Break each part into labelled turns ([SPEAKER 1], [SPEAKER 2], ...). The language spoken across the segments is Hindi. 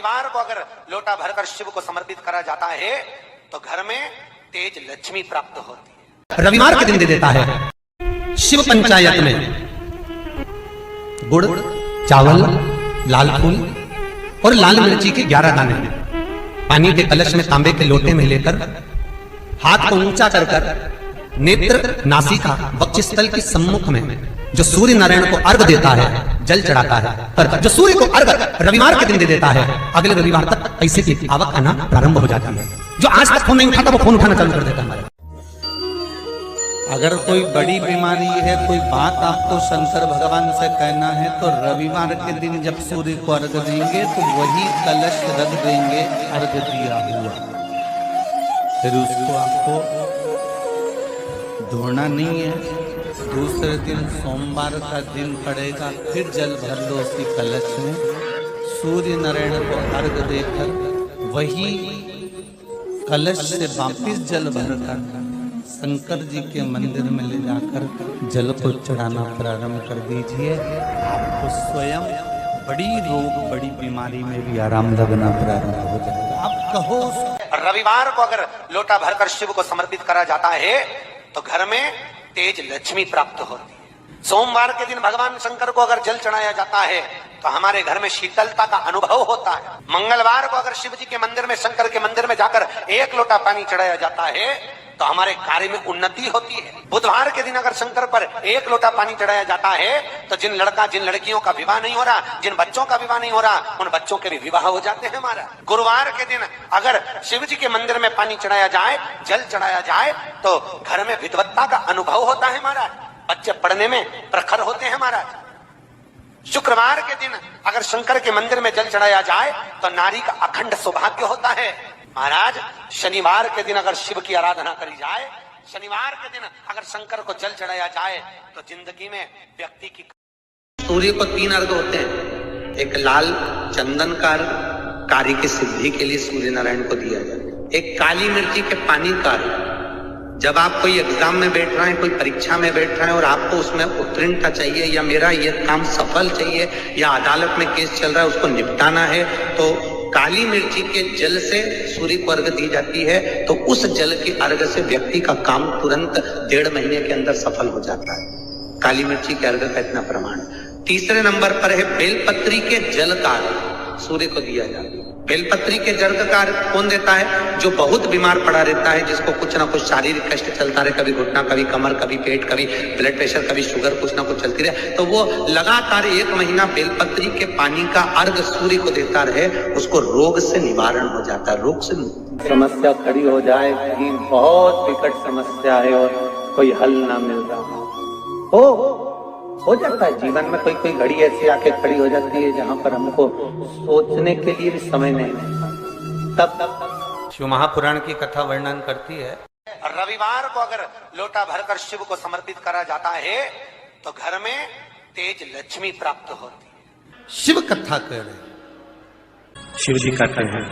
[SPEAKER 1] रविवार को अगर लोटा भरकर शिव को समर्पित करा जाता है तो घर में तेज लक्ष्मी प्राप्त होती है।
[SPEAKER 2] रविवार के दिन दे देता है। शिव पंचायत में गुड़, चावल, लाल फूल और लाल मिर्ची के 11 दाने पानी के कलश में तांबे के लोटे में लेकर हाथ को ऊंचा कर नेत्र, नासिका, वक्षस्थल के सम्मुख में जो सूर्य नारायण को अर्घ देता है, जल चढ़ाता है, पर जो सूर्य को अर्घ रविवार के दिन दे देता है, अगले रविवार तक पैसे की आवक आना प्रारंभ हो जाती है। जो आज तक फोन नहीं उठाता वो फोन उठाना चालू कर देता है।
[SPEAKER 3] अगर कोई बड़ी बीमारी है, कोई बात आपको शंकर भगवान से कहना है तो रविवार के दिन जब सूर्य को अर्घ देंगे तो वही कलश रख देंगे अर्घ दिया हुआ, फिर उसको आपको धोना नहीं है। दूसरे दिन सोमवार का दिन पड़ेगा, फिर जल भर लो उसी कलश में, सूर्य नारायण को अर्घ देकर वही कलश से वापिस जल भरकर शंकर जी के मंदिर में ले जाकर जल को चढ़ाना प्रारंभ कर दीजिए। आपको स्वयं बड़ी रोग, बड़ी बीमारी में भी आराम लगना प्रारंभ हो जाएगा। आप कहो
[SPEAKER 1] रविवार को अगर लोटा भरकर शिव को समर्पित करा जाता है तो घर में तेज लक्ष्मी प्राप्त होती है। सोमवार के दिन भगवान शंकर को अगर जल चढ़ाया जाता है तो हमारे घर में शीतलता का अनुभव होता है। मंगलवार को अगर शिव जी के मंदिर में, शंकर के मंदिर में जाकर 1 लोटा पानी चढ़ाया जाता है तो हमारे कार्य में उन्नति होती है। बुधवार के दिन अगर शंकर पर 1 लोटा पानी चढ़ाया जाता है तो जिन लड़कियों का विवाह नहीं हो रहा, जिन बच्चों का विवाह नहीं हो रहा, उन बच्चों के भी विवाह हो जाते हैं हमारा। गुरुवार के दिन अगर शिव जी के मंदिर में पानी चढ़ाया जाए, जल चढ़ाया जाए तो घर में विद्वत्ता का अनुभव होता है हमारा, बच्चे पढ़ने में प्रखर होते हैं महाराज। शुक्रवार के दिन अगर शंकर के मंदिर में जल चढ़ाया जाए तो नारी का अखंड सौभाग्य होता है महाराज। शनिवार के दिन अगर शिव की आराधना करी जाए, शनिवार के दिन अगर शंकर को जल चढ़ाया जाए तो जिंदगी में व्यक्ति की।
[SPEAKER 2] सूर्य को 3 अर्घ होते हैं। एक लाल चंदन का अर्घ कार्य की सिद्धि के लिए सूर्य नारायण को दिया जाता है। एक काली मिर्ची के पानी का अर्घ, जब आप कोई एग्जाम में बैठ रहे हैं, कोई परीक्षा में बैठ रहे हैं और आपको उसमें उत्तीर्णता चाहिए या मेरा ये काम सफल चाहिए या अदालत में केस चल रहा है उसको निपटाना है, तो काली मिर्ची के जल से सूर्य को अर्घ दी जाती है। तो उस जल के अर्घ से व्यक्ति का काम तुरंत 1.5 महीने के अंदर सफल हो जाता है। काली मिर्ची के अर्घ का इतना प्रमाण। तीसरे नंबर पर है बेलपत्री के जल का अर्घ सूर्य को दिया जाता है। बेलपत्री के जल का अर्घ कौन देता है? जो बहुत बीमार पड़ा रहता है, जिसको कुछ ना कुछ शारीरिक कष्ट चलता रहे, कभी घुटना, कभी कमर, कभी पेट, कभी ब्लड प्रेशर, कभी शुगर, कुछ ना कुछ चलती रहे, तो वो लगातार 1 महीना बेलपत्री के पानी का अर्घ सूर्य को देता रहे, उसको रोग से निवारण हो जाता है। रोग से
[SPEAKER 3] समस्या खड़ी हो जाए, कहीं बहुत विकट समस्या है और कोई हल ना मिल रहा हो जाता है जीवन में। कोई घड़ी ऐसी आके खड़ी हो जाती है जहां पर हमको सोचने के लिए भी समय नहीं मिलता। तब शिव महापुराण की कथा वर्णन करती है,
[SPEAKER 1] रविवार को अगर लोटा भरकर शिव को समर्पित करा जाता है तो घर में तेज लक्ष्मी प्राप्त होती है।
[SPEAKER 3] शिव कथा कह रहे शिव जी कहते हैं,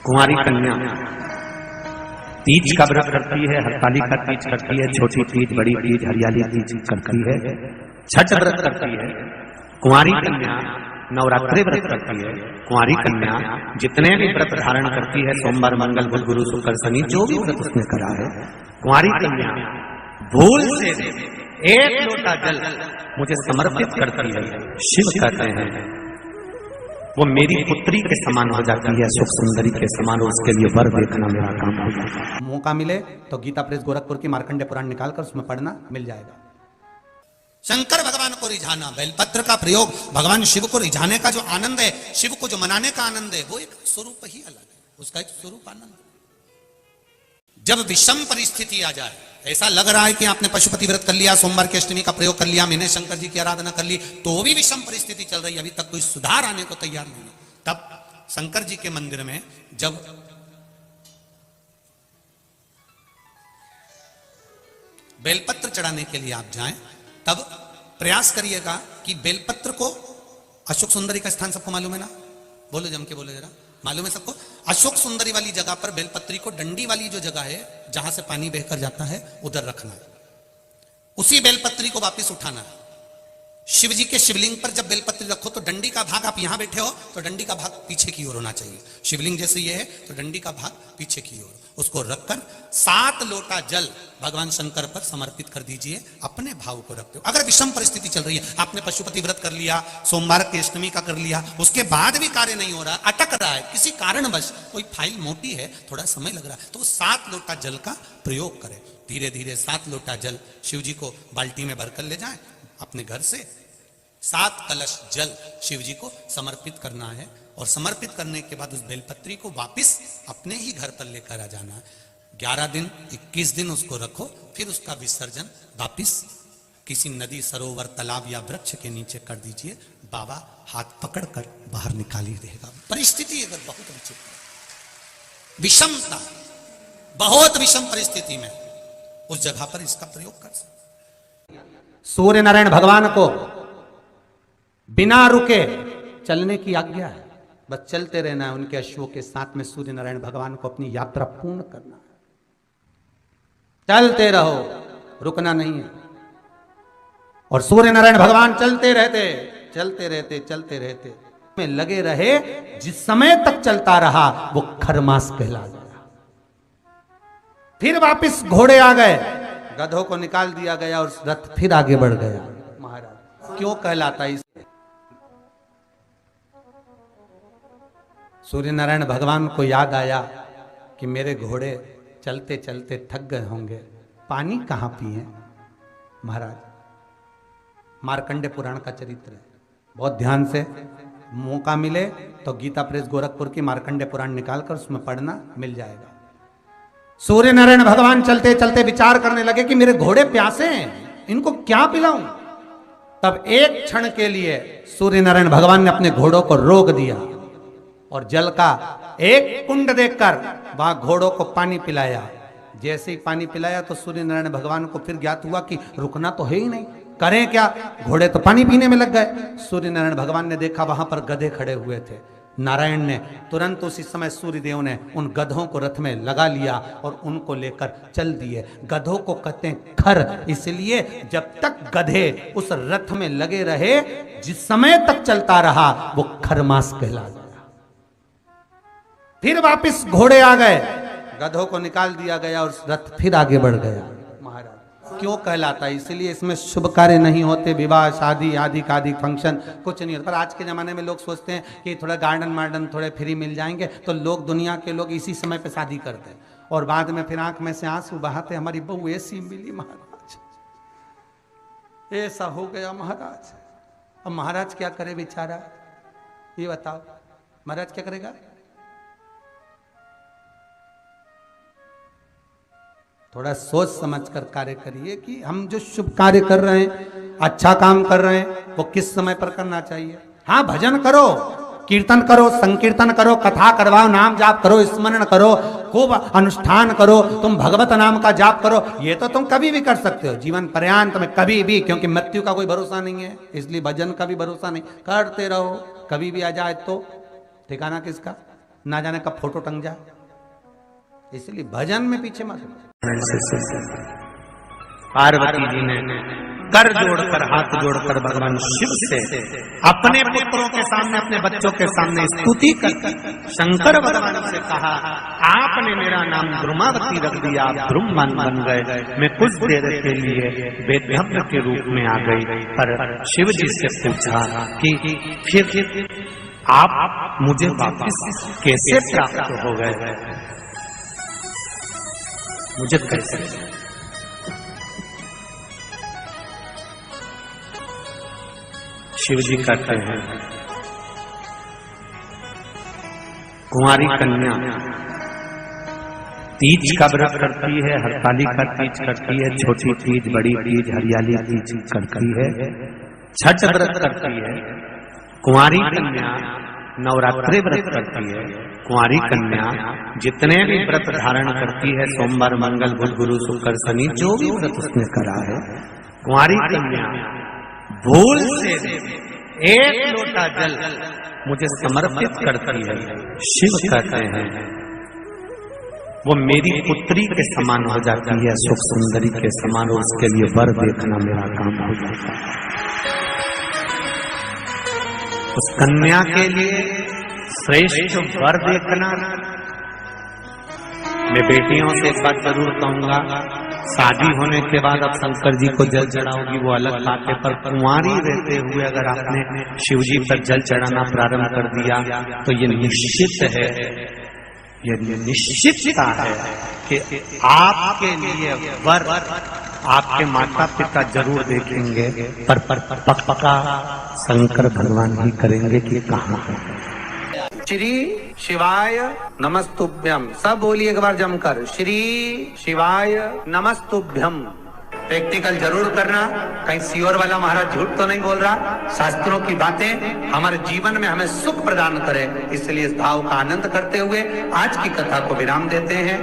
[SPEAKER 3] कुंवारी कन्या तीज का व्रत करती है, हरतालिका तीज करती है, छोटी तीज, बड़ी तीज, हरियाली तीज करती है, छठ व्रत करती है। कुंवारी कन्या नवरात्रि व्रत करती है। कुंवारी कन्या जितने भी व्रत धारण करती है, सोमवार, मंगल, बुध, गुरु, शुक्र, शनि, जो भी व्रत उसने करा है, कुंवारी कन्या भूल से 1 लोटा जल मुझे समर्पित करती है। शिव कहते हैं वो मेरी पुत्री के समान हो जाती है, सुख सुंदरी के समान, और उसके लिए वर देखना मेरा काम हो जाता है। मौका मिले तो गीता प्रेस गोरखपुर की मार्कंडेय पुराण निकालकर उसमें पढ़ना मिल जाएगा।
[SPEAKER 2] शंकर भगवान को रिझाना, बेलपत्र का प्रयोग भगवान शिव को रिझाने का जो आनंद है, शिव को जो मनाने का आनंद है, वो एक स्वरूप ही अलग है, उसका एक स्वरूप आनंद। जब विषम परिस्थिति आ जाए, ऐसा लग रहा है कि आपने पशुपति व्रत कर लिया, सोमवार की अष्टमी का प्रयोग कर लिया, मैंने शंकर जी की आराधना कर ली, तो भी विषम परिस्थिति चल रही है, अभी तक कोई सुधार आने को तैयार नहीं है, तब शंकर जी के मंदिर में जब बेलपत्र चढ़ाने के लिए आप जाएं, तब प्रयास करिएगा कि बेलपत्र को, अशोक सुंदरी का स्थान सबको मालूम है ना? बोलो, जम के बोलो जरा, मालूम है सबको? अशोक सुंदरी वाली जगह पर बेलपत्री को, डंडी वाली जो जगह है जहां से पानी बहकर जाता है, उधर रखना है। उसी बेलपत्री को वापस उठाना है,
[SPEAKER 4] शिव जी के शिवलिंग पर जब बेलपत्री रखो तो डंडी का भाग, आप यहां बैठे हो तो डंडी का भाग पीछे की ओर होना चाहिए। शिवलिंग जैसे ये है तो डंडी का भाग पीछे की ओर, उसको रखकर 7 लोटा जल भगवान शंकर पर समर्पित कर दीजिए। अपने भाव को रखते हो। अगर विषम परिस्थिति चल रही है, आपने पशुपति व्रत कर लिया, सोमवार की अष्टमी का कर लिया, उसके बाद भी कार्य नहीं हो रहा, अटक रहा है, किसी कारणवश कोई फाइल मोटी है, थोड़ा समय लग रहा है, तो 7 लोटा जल का प्रयोग करें। धीरे धीरे 7 लोटा जल शिव जी को बाल्टी में भरकर ले जाएं अपने घर से। 7 कलश जल शिव जी को समर्पित करना है और समर्पित करने के बाद उस बेलपत्री को वापस अपने ही घर पर लेकर आ जाना है। 11 दिन 21 दिन उसको रखो, फिर उसका विसर्जन वापिस किसी नदी, सरोवर, तालाब या वृक्ष के नीचे कर दीजिए। बाबा हाथ पकड़कर बाहर निकाल ही देगा। परिस्थिति अगर बहुत विचित्र, विषमता, बहुत विषम परिस्थिति में उस जगह पर इसका प्रयोग कर सकते।
[SPEAKER 3] सूर्य नारायण भगवान को बिना रुके चलने की आज्ञा है, बस चलते रहना है। उनके अश्वों के साथ में सूर्य नारायण भगवान को अपनी यात्रा पूर्ण करना है। चलते रहो, रुकना नहीं है। और सूर्य नारायण भगवान चलते रहते चलते रहते चलते रहते में लगे रहे। जिस समय तक चलता रहा वो खरमास कहला गया। फिर वापिस घोड़े आ गए, गधों को निकाल दिया गया और रथ फिर आगे बढ़ गया। महाराज क्यों कहलाता इसे? सूर्य नारायण भगवान को याद आया कि मेरे घोड़े चलते चलते थक गए होंगे, पानी कहां पिए। महाराज मार्कंडे पुराण का चरित्र है, बहुत ध्यान से मौका मिले तो गीता प्रेस गोरखपुर की मार्कंडे पुराण निकालकर उसमें पढ़ना, मिल जाएगा। सूर्य नारायण भगवान चलते चलते विचार करने लगे कि मेरे घोड़े प्यासे हैं, इनको क्या पिलाऊं। तब एक क्षण के लिए सूर्य नारायण भगवान ने अपने घोड़ों को रोक दिया और जल का एक कुंड देखकर वहां घोड़ों को पानी पिलाया। जैसे ही पानी पिलाया तो सूर्य नारायण भगवान को फिर ज्ञात हुआ कि रुकना तो है ही नहीं, करें क्या। घोड़े तो पानी पीने में लग गए। सूर्य नारायण भगवान ने देखा वहां पर गधे खड़े हुए थे। नारायण ने तुरंत उसी समय सूर्यदेव ने उन गधों को रथ में लगा लिया और उनको लेकर चल दिए। गधों को कहते हैं खर, इसलिए जब तक गधे उस रथ में लगे रहे, जिस समय तक चलता रहा वो खरमास कहला गया। फिर वापिस घोड़े आ गए, गधों को निकाल दिया गया और रथ फिर आगे बढ़ गया। महाराज क्यों कहलाता है? इसलिए इसमें शुभ कार्य नहीं होते, विवाह, शादी आदि का आदि फंक्शन कुछ नहीं होता। पर आज के जमाने में लोग सोचते हैं कि थोड़ा गार्डन वार्डन थोड़े फ्री मिल जाएंगे तो लोग, दुनिया के लोग इसी समय पे शादी करते हैं और बाद में फिर आंख में से आंसू बहाते, हमारी बहू ऐसी मिली महाराज, ऐसा हो गया महाराज। अब महाराज क्या करे बेचारा, ये बताओ महाराज क्या करेगा? थोड़ा सोच समझकर कार्य करिए कि हम जो शुभ कार्य कर रहे हैं, अच्छा काम कर रहे हैं, वो किस समय पर करना चाहिए। हाँ, भजन करो, कीर्तन करो, संकीर्तन करो, कथा करवाओ, नाम जाप करो, स्मरण करो, खूब अनुष्ठान करो, तुम भगवत नाम का जाप करो। ये तो तुम कभी भी कर सकते हो, जीवन पर्यांत में कभी भी, क्योंकि मृत्यु का कोई भरोसा नहीं है, इसलिए भजन का भी भरोसा नहीं। करते रहो, कभी भी आ जाए तो ठिकाना किसका, ना जाने कब फोटो टंग जाए, इसलिए भजन में पीछे मत।
[SPEAKER 2] पार्वती जी ने कर जोड़कर, हाथ जोड़कर भगवान शिव से अपने पुत्रों के सामने, अपने बच्चों के सामने स्तुति कर शंकर भगवान से कहा, आपने मेरा नाम द्रुमावती रख दिया, आप द्रुमवन बन गए, मैं कुछ देर के लिए वेदभ्रम के रूप में आ गई। पर शिव जी से पूछा कि फिर आप मुझे वापस कैसे प्राप्त हो गए, मुझे कैसे? शिव जी कहते हैं, कुंवारी कन्या तीज का व्रत करती है, हरतालिका तीज करती है, छोटी तीज, बड़ी तीज, हरियाली तीज करती है, छठ व्रत करती है। कुंवारी कन्या नवरात्रि व्रत करती है। कुंवारी कन्या जितने भी व्रत धारण करती है, सोमवार, मंगल, बुध, गुरु, शुक्र, शनि, जो भी व्रत उसने करा है, कुंवारी कन्या भूल से 1 लोटा जल मुझे समर्पित करती है। शिव कहते हैं वो मेरी पुत्री के समान हो जाती है, सुख सुंदरी के समान, और उसके लिए वर देखना मेरा काम हो जाता है।
[SPEAKER 3] उस कन्या के लिए श्रेष्ठ वर देखना। मैं बेटियों से एक बात जरूर कहूंगा, शादी होने के बाद अब शंकर जी को जल चढ़ाओगी वो अलग बात है, पर कुंवारी रहते हुए अगर आपने शिव जी पर जल चढ़ाना प्रारंभ कर दिया तो ये निश्चित है, ये निश्चितता है कि आपके लिए वर आपके माता पिता जरूर देखेंगे, पर पक्का शंकर भगवान ही करेंगे कि कहाँ है।
[SPEAKER 2] श्री शिवाय नमस्तुभ्यम, सब बोलिए एक बार जमकर, श्री शिवाय नमस्तुभ्यम। प्रैक्टिकल जरूर करना, कहीं सियोर वाला महाराज झूठ तो नहीं बोल रहा। शास्त्रों की बातें हमारे जीवन में हमें सुख प्रदान करे, इसलिए इस भाव का आनंद करते हुए आज की कथा को विराम देते हैं।